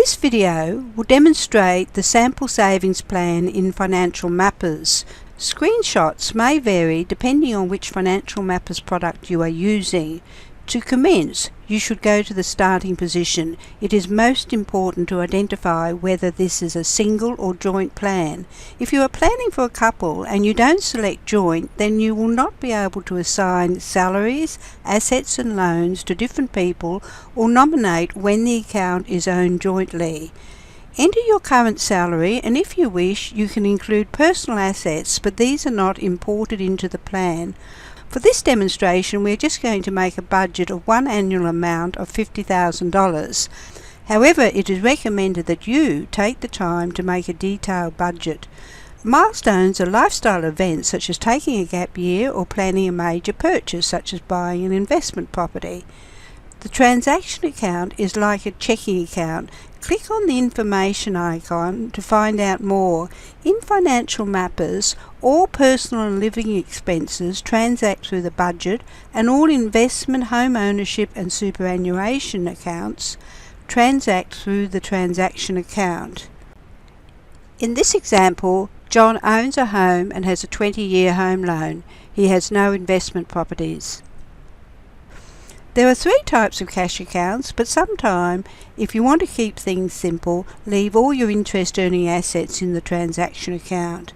This video will demonstrate the sample savings plan in Financial Mappers. Screenshots may vary depending on which Financial Mappers product you are using. To commence, you should go to the starting position. It is most important to identify whether this is a single or joint plan. If you are planning for a couple and you don't select joint, then you will not be able to assign salaries, assets and loans to different people or nominate when the account is owned jointly. Enter your current salary, and if you wish, you can include personal assets, but these are not imported into the plan. For this demonstration, we're just going to make a budget of one annual amount of $50,000. However, it is recommended that you take the time to make a detailed budget. Milestones are lifestyle events such as taking a gap year or planning a major purchase such as buying an investment property. The transaction account is like a checking account. Click on the information icon to find out more. In Financial Mappers, all personal and living expenses transact through the budget, and all investment, home ownership and superannuation accounts transact through the transaction account. In this example, John owns a home and has a 20-year home loan. He has no investment properties. There are three types of cash accounts, but sometimes, if you want to keep things simple, leave all your interest-earning assets in the transaction account.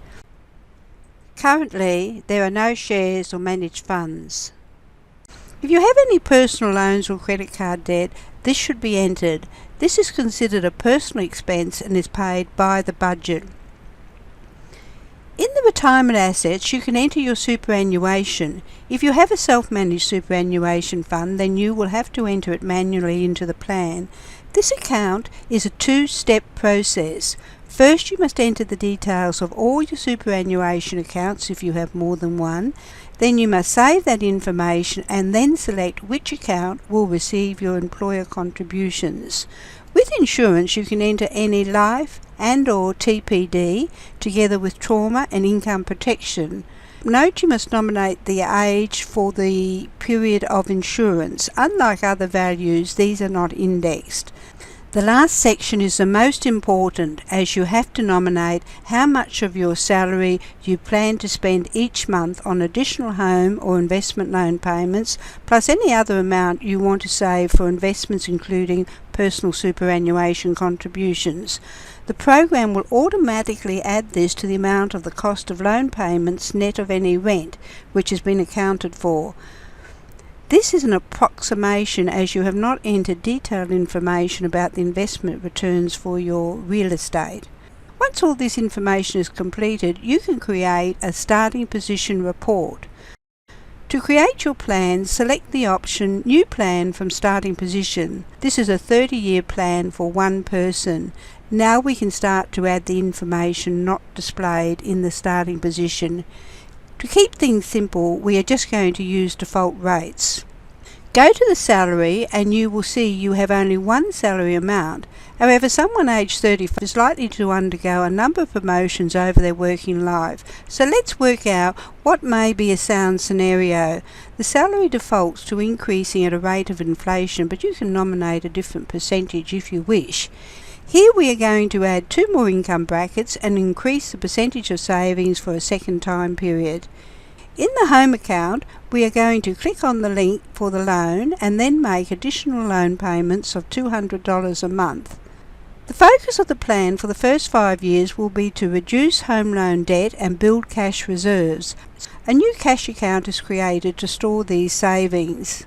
Currently, there are no shares or managed funds. If you have any personal loans or credit card debt, this should be entered. This is considered a personal expense and is paid by the budget. In the retirement assets, you can enter your superannuation. If you have a self-managed superannuation fund, then you will have to enter it manually into the plan. This account is a two-step process. First, you must enter the details of all your superannuation accounts if you have more than one. Then you must save that information and then select which account will receive your employer contributions. With insurance, you can enter any life and/or TPD together with trauma and income protection. Note you must nominate the age for the period of insurance. Unlike other values, these are not indexed. The last section is the most important, as you have to nominate how much of your salary you plan to spend each month on additional home or investment loan payments, plus any other amount you want to save for investments including personal superannuation contributions. The program will automatically add this to the amount of the cost of loan payments net of any rent which has been accounted for. This is an approximation as you have not entered detailed information about the investment returns for your real estate. Once all this information is completed, you can create a starting position report. To create your plan, select the option New Plan from Starting Position. This is a 30-year plan for one person. Now we can start to add the information not displayed in the starting position. To keep things simple, we are just going to use default rates. Go to the salary and you will see you have only one salary amount. However, someone aged 35 is likely to undergo a number of promotions over their working life. So let's work out what may be a sound scenario. The salary defaults to increasing at a rate of inflation, but you can nominate a different percentage if you wish. Here we are going to add two more income brackets and increase the percentage of savings for a second time period. In the home account, we are going to click on the link for the loan and then make additional loan payments of $200 a month. The focus of the plan for the first 5 years will be to reduce home loan debt and build cash reserves. A new cash account is created to store these savings.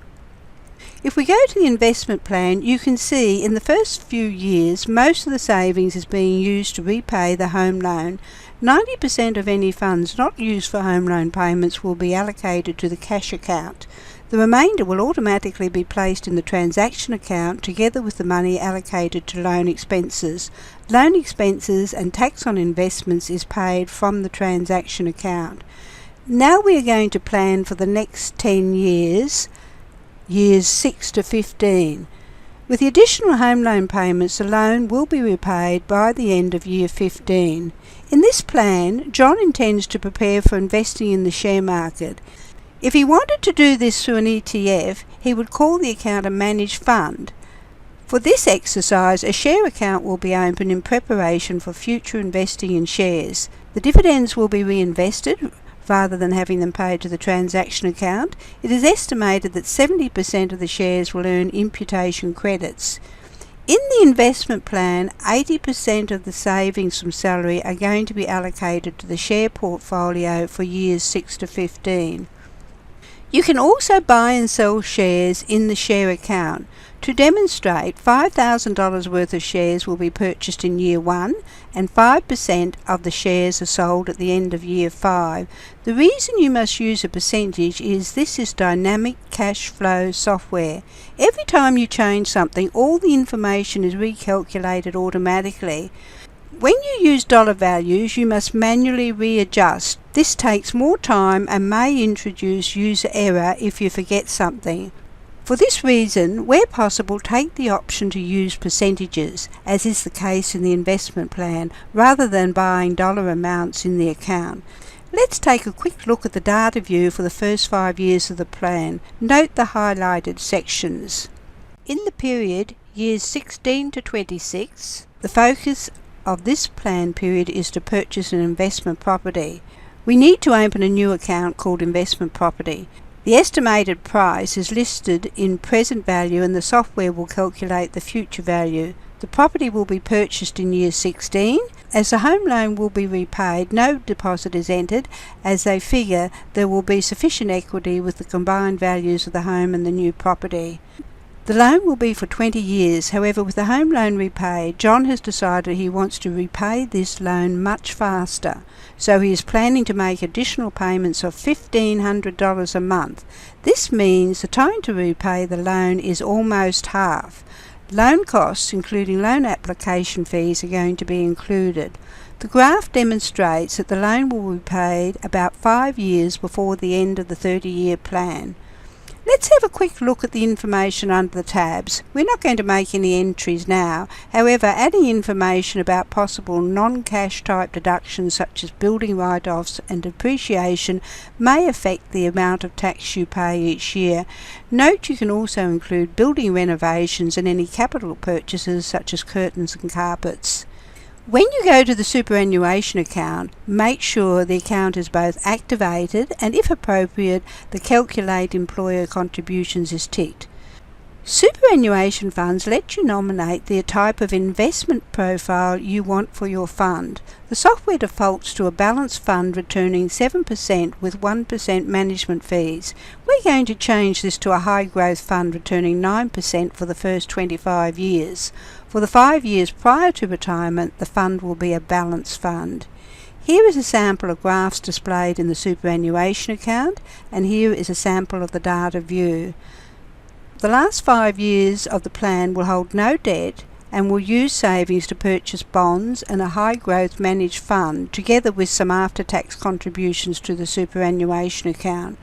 If we go to the investment plan, you can see in the first few years most of the savings is being used to repay the home loan. 90% of any funds not used for home loan payments will be allocated to the cash account. The remainder will automatically be placed in the transaction account together with the money allocated to loan expenses. Loan expenses and tax on investments is paid from the transaction account. Now we are going to plan for the next 10 years. Years 6 to 15. With the additional home loan payments, the loan will be repaid by the end of year 15. In this plan, John intends to prepare for investing in the share market. If he wanted to do this through an ETF, he would call the account a managed fund. For this exercise, a share account will be opened in preparation for future investing in shares. The dividends will be reinvested rather than having them paid to the transaction account. It is estimated that 70% of the shares will earn imputation credits. In the investment plan, 80% of the savings from salary are going to be allocated to the share portfolio for years 6 to 15. You can also buy and sell shares in the share account. To demonstrate, $5,000 worth of shares will be purchased in year 1 and 5% of the shares are sold at the end of year 5. The reason you must use a percentage is this is dynamic cash flow software. Every time you change something, all the information is recalculated automatically. When you use dollar values, you must manually readjust. This takes more time and may introduce user error if you forget something. For this reason, where possible, take the option to use percentages, as is the case in the investment plan, rather than buying dollar amounts in the account. Let's take a quick look at the data view for the first 5 years of the plan. Note the highlighted sections. In the period years 16 to 26, the focus of this plan period is to purchase an investment property. We need to open a new account called investment property. The estimated price is listed in present value and the software will calculate the future value. The property will be purchased in year 16. As the home loan will be repaid, no deposit is entered, as they figure there will be sufficient equity with the combined values of the home and the new property. The loan will be for 20 years. However, with the home loan repaid, John has decided he wants to repay this loan much faster, so he is planning to make additional payments of $1,500 a month. This means the time to repay the loan is almost half. Loan costs, including loan application fees, are going to be included. The graph demonstrates that the loan will be paid about 5 years before the end of the 30-year plan. Let's have a quick look at the information under the tabs. We're not going to make any entries now. However, adding information about possible non-cash type deductions such as building write-offs and depreciation may affect the amount of tax you pay each year. Note you can also include building renovations and any capital purchases such as curtains and carpets. When you go to the superannuation account, make sure the account is both activated and, if appropriate, the Calculate Employer Contributions is ticked. Superannuation funds let you nominate the type of investment profile you want for your fund. The software defaults to a balanced fund returning 7% with 1% management fees. We're going to change this to a high growth fund returning 9% for the first 25 years. For the 5 years prior to retirement, the fund will be a balanced fund. Here is a sample of graphs displayed in the superannuation account, and here is a sample of the data view. The last 5 years of the plan will hold no debt and will use savings to purchase bonds and a high growth managed fund, together with some after-tax contributions to the superannuation account.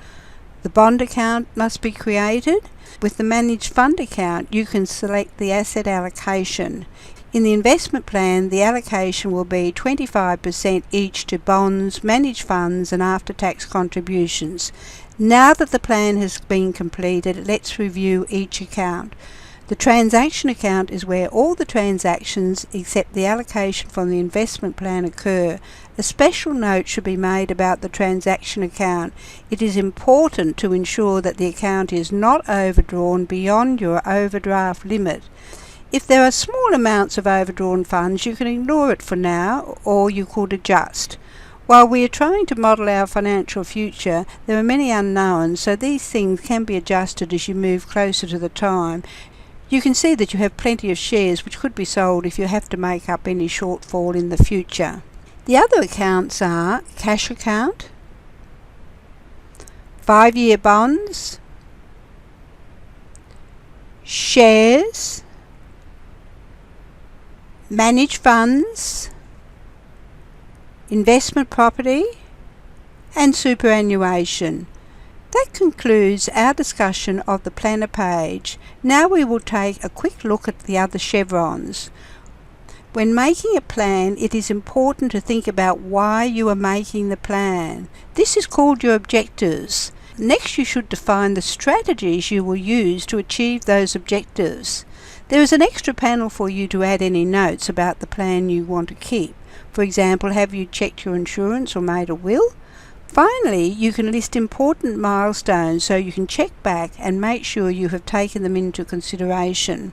The bond account must be created. With the managed fund account, you can select the asset allocation. In the investment plan, the allocation will be 25% each to bonds, managed funds and after-tax contributions. Now that the plan has been completed, let's review each account. The transaction account is where all the transactions except the allocation from the investment plan occur. A special note should be made about the transaction account. It is important to ensure that the account is not overdrawn beyond your overdraft limit. If there are small amounts of overdrawn funds, you can ignore it for now, or you could adjust. While we are trying to model our financial future, there are many unknowns, so these things can be adjusted as you move closer to the time. You can see that you have plenty of shares which could be sold if you have to make up any shortfall in the future. The other accounts are cash account, 5-year bonds, shares, managed funds, investment property and superannuation. That concludes our discussion of the planner page. Now we will take a quick look at the other chevrons. When making a plan, it is important to think about why you are making the plan. This is called your objectives. Next, you should define the strategies you will use to achieve those objectives. There is an extra panel for you to add any notes about the plan you want to keep. For example, have you checked your insurance or made a will? Finally, you can list important milestones so you can check back and make sure you have taken them into consideration.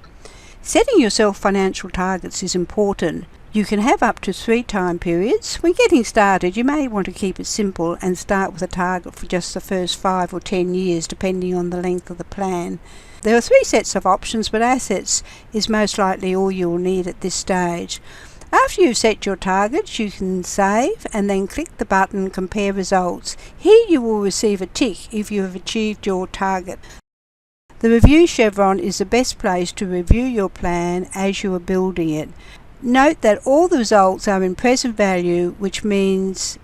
Setting yourself financial targets is important. You can have up to 3 time periods. When getting started, you may want to keep it simple and start with a target for just the first 5 or 10 years, depending on the length of the plan. There are 3 sets of options, but assets is most likely all you will need at this stage. After you've set your targets, you can save and then click the button Compare Results. Here you will receive a tick if you have achieved your target. The review chevron is the best place to review your plan as you are building it. Note that all the results are in present value, which means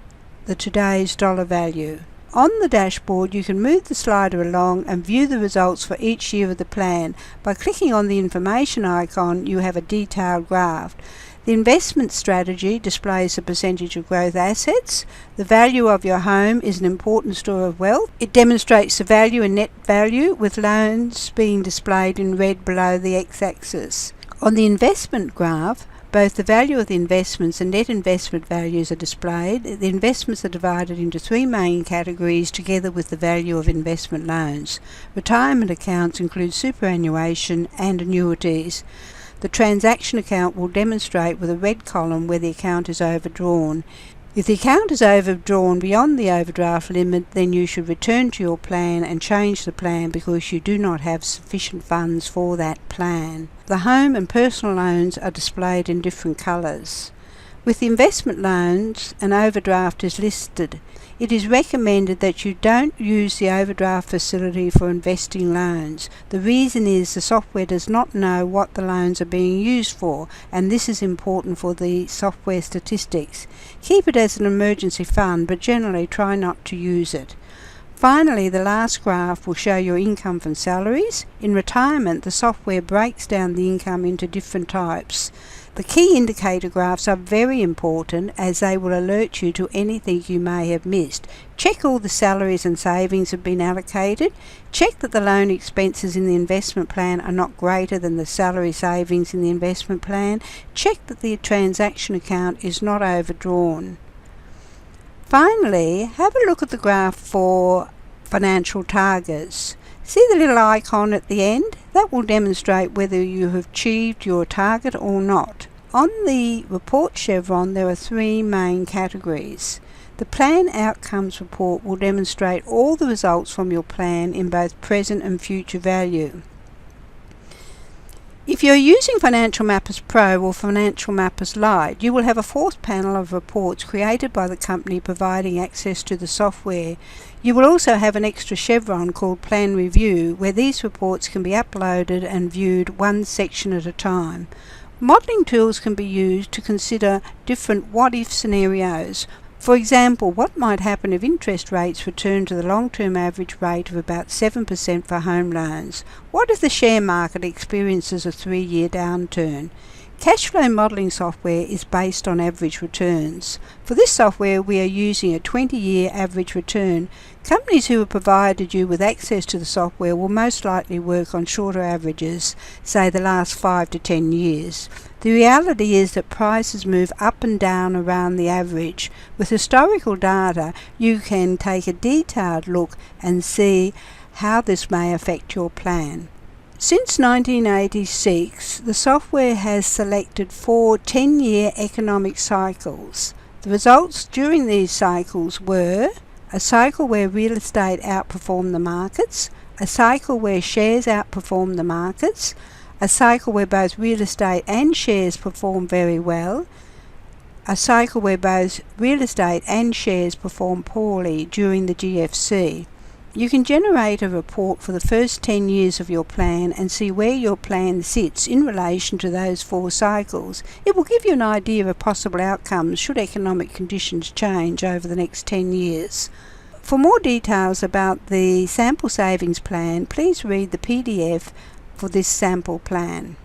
the today's dollar value. On the dashboard, you can move the slider along and view the results for each year of the plan. By clicking on the information icon, you have a detailed graph. The investment strategy displays the percentage of growth assets. The value of your home is an important store of wealth. It demonstrates the value and net value, with loans being displayed in red below the x-axis. On the investment graph, both the value of the investments and net investment values are displayed. The investments are divided into 3 main categories together with the value of investment loans. Retirement accounts include superannuation and annuities. The transaction account will demonstrate with a red column where the account is overdrawn. If the account is overdrawn beyond the overdraft limit, then you should return to your plan and change the plan because you do not have sufficient funds for that plan. The home and personal loans are displayed in different colours. With the investment loans, an overdraft is listed. It is recommended that you don't use the overdraft facility for investing loans. The reason is the software does not know what the loans are being used for, and this is important for the software statistics. Keep it as an emergency fund, but generally try not to use it. Finally, the last graph will show your income from salaries. In retirement, the software breaks down the income into different types. The key indicator graphs are very important as they will alert you to anything you may have missed. Check all the salaries and savings have been allocated. Check that the loan expenses in the investment plan are not greater than the salary savings in the investment plan. Check that the transaction account is not overdrawn. Finally, have a look at the graph for financial targets. See the little icon at the end? That will demonstrate whether you have achieved your target or not. On the report chevron, there are 3 main categories. The plan outcomes report will demonstrate all the results from your plan in both present and future value. If you're using Financial Mappers Pro or Financial Mappers Lite, you will have a 4th panel of reports created by the company providing access to the software. You will also have an extra chevron called Plan Review, where these reports can be uploaded and viewed one section at a time. Modelling tools can be used to consider different what-if scenarios. For example, what might happen if interest rates return to the long-term average rate of about 7% for home loans? What if the share market experiences a 3-year downturn? Cash flow modelling software is based on average returns. For this software, we are using a 20-year average return. Companies who have provided you with access to the software will most likely work on shorter averages, say the last 5 to 10 years. The reality is that prices move up and down around the average. With historical data, you can take a detailed look and see how this may affect your plan. Since 1986, the software has selected 4 10-year economic cycles. The results during these cycles were a cycle where real estate outperformed the markets, a cycle where shares outperformed the markets, a cycle where both real estate and shares perform very well, a cycle where both real estate and shares perform poorly during the GFC. You can generate a report for the first 10 years of your plan and see where your plan sits in relation to those 4 cycles. It will give you an idea of possible outcomes should economic conditions change over the next 10 years. For more details about the sample savings plan, please read the PDF for this sample plan.